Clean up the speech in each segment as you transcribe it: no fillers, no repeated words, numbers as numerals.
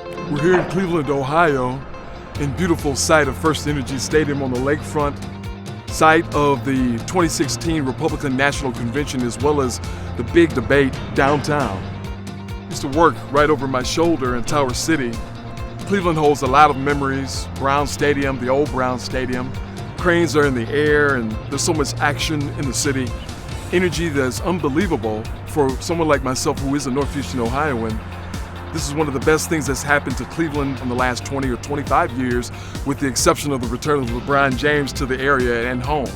We're here in Cleveland, Ohio, in beautiful site of First Energy Stadium on the lakefront, site of the 2016 Republican National Convention, as well as the big debate downtown. I used to work right over my shoulder in Tower City. Cleveland holds a lot of memories. Brown Stadium, the old Brown Stadium. Cranes are in the air and there's so much action in the city. Energy that's unbelievable for someone like myself who is a Northeastern Ohioan. This is one of the best things that's happened to Cleveland in the last 20 or 25 years, with the exception of the return of LeBron James to the area and home.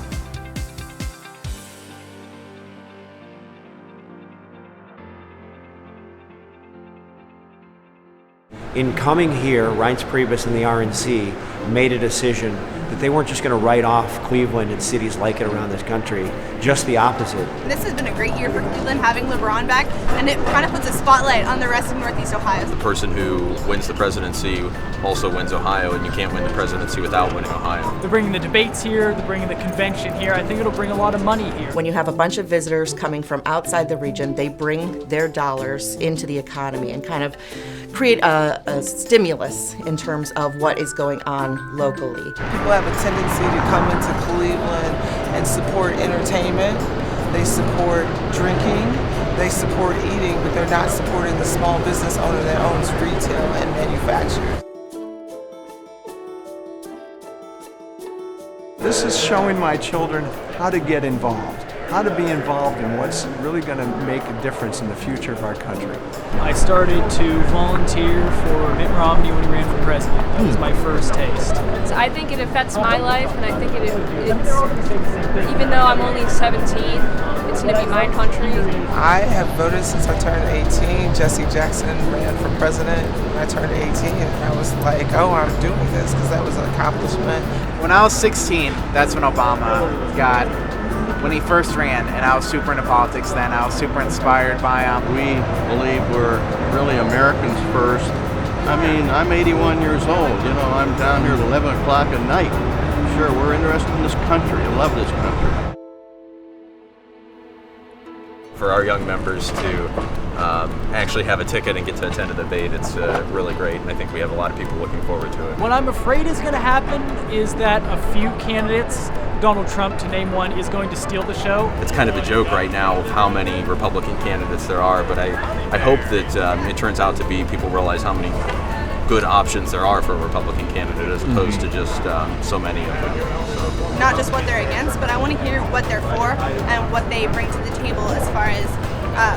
In coming here, Reince Priebus and the RNC made a decision that they weren't just going to write off Cleveland and cities like it around this country, just the opposite. This has been a great year for Cleveland, having LeBron back, and it kind of puts a spotlight on the rest of Northeast Ohio. The person who wins the presidency also wins Ohio, and you can't win the presidency without winning Ohio. They're bringing the debates here, they're bringing the convention here. I think it'll bring a lot of money here. When you have a bunch of visitors coming from outside the region, they bring their dollars into the economy and kind of create a stimulus in terms of what is going on locally. People have a tendency to come into Cleveland and support entertainment, they support drinking, they support eating, but they're not supporting the small business owner that owns retail and manufacturing. This is showing my children how to get involved, how to be involved in what's really going to make a difference in the future of our country. I started to volunteer for Mitt Romney when he ran for president. That was my first taste. So I think it affects my life, and I think it's even though I'm only 17, it's going to be my country. I have voted since I turned 18. Jesse Jackson ran for president when I turned 18, and I was like, oh, I'm doing this, because that was an accomplishment. When I was 16, that's when Obama when he first ran, and I was super into politics then. I was super inspired by him. We believe we're really Americans first. I mean, I'm 81 years old. You know, I'm down here at 11 o'clock at night. Sure, we're interested in this country. I love this country. For our young members to actually have a ticket and get to attend a debate, it's really great, and I think we have a lot of people looking forward to it. What I'm afraid is going to happen is that a few candidates, Donald Trump to name one, is going to steal the show. It's kind of a joke right now of how many Republican candidates there are, but I hope that it turns out to be people realize how many good options there are for a Republican candidate as opposed to just so many of them. So. Not just what they're against, but I want to hear what they're for and what they bring to the table as far as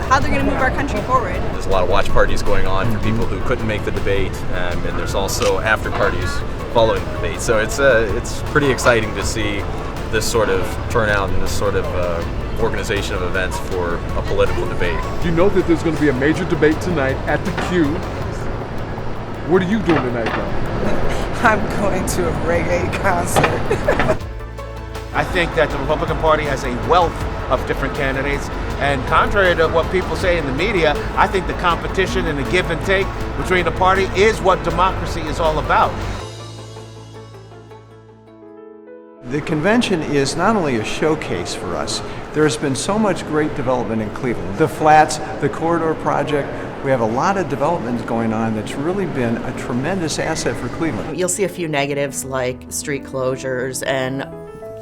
how they're going to move our country forward. There's a lot of watch parties going on for people who couldn't make the debate, and there's also after parties following the debate. So it's pretty exciting to see this sort of turnout and this sort of organization of events for a political debate. You know that there's going to be a major debate tonight at the Q. What are you doing tonight, though? I'm going to a reggae concert. I think that the Republican Party has a wealth of different candidates, and contrary to what people say in the media, I think the competition and the give and take between the party is what democracy is all about. The convention is not only a showcase for us, there's been so much great development in Cleveland. The flats, the corridor project, we have a lot of developments going on that's really been a tremendous asset for Cleveland. You'll see a few negatives like street closures and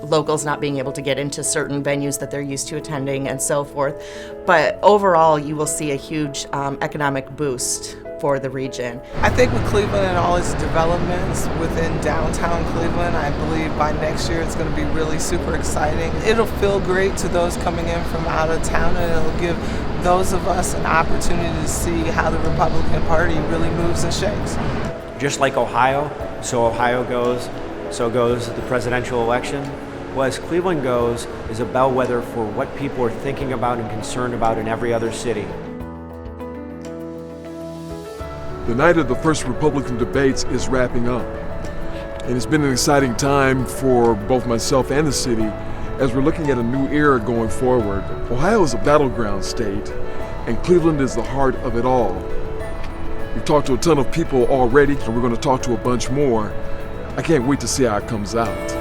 locals not being able to get into certain venues that they're used to attending and so forth. But overall, you will see a huge economic boost for the region. I think with Cleveland and all its developments within downtown Cleveland, I believe by next year it's going to be really super exciting. It'll feel great to those coming in from out of town, and it'll give those of us an opportunity to see how the Republican Party really moves and shakes. Just like Ohio, so Ohio goes, so goes the presidential election. Well, as Cleveland goes, is a bellwether for what people are thinking about and concerned about in every other city. The night of the first Republican debates is wrapping up, and it's been an exciting time for both myself and the city as we're looking at a new era going forward. Ohio is a battleground state, and Cleveland is the heart of it all. We've talked to a ton of people already, and we're going to talk to a bunch more. I can't wait to see how it comes out.